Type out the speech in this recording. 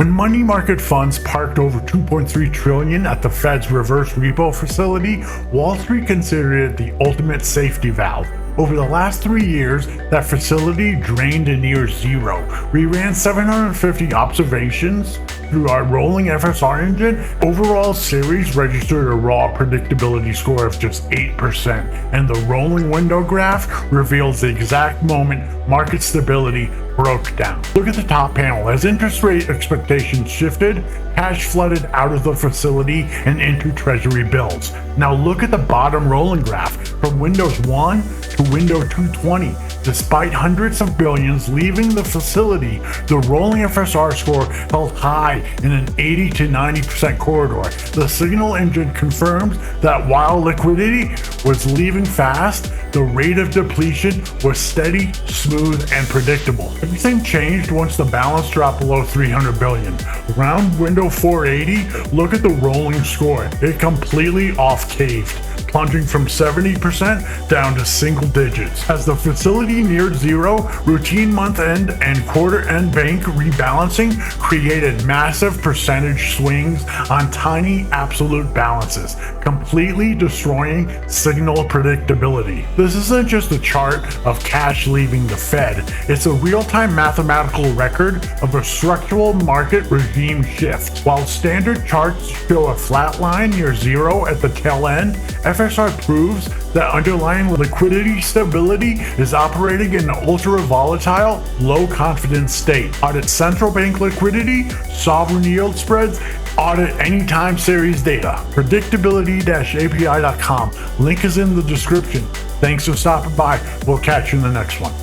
When money market funds parked over $2.3 trillion at the Fed's reverse repo facility, Wall Street considered it the ultimate safety valve. Over the last 3 years, that facility drained to near zero. We ran 750 observations through our rolling FSR engine. Overall series registered a raw predictability score of just 8%, and the rolling window graph reveals the exact moment market stability broke down. Look at the top panel. As interest rate expectations shifted, cash flooded out of the facility and into treasury bills. Now look at the bottom rolling graph. From Windows 1 to Windows 220, despite hundreds of billions leaving the facility, the rolling FSR score held high in an 80 to 90% corridor. The signal engine confirms that while liquidity was leaving fast, the rate of depletion was steady, smooth, and predictable. Everything changed once the balance dropped below 300 billion. Around window 480, look at the rolling score. It completely off-caved, plunging from 70% down to single digits. As the facility neared zero, routine month-end and quarter-end bank rebalancing created massive percentage swings on tiny absolute balances, completely destroying signal predictability. This isn't just a chart of cash leaving the Fed, it's a real-time mathematical record of a structural market regime shift. While standard charts show a flat line near zero at the tail end, FSR proves that underlying liquidity stability is operating in an ultra-volatile, low-confidence state. Audit central bank liquidity, sovereign yield spreads, audit anytime series data. Predictability-API.com. Link is in the description. Thanks for stopping by. We'll catch you in the next one.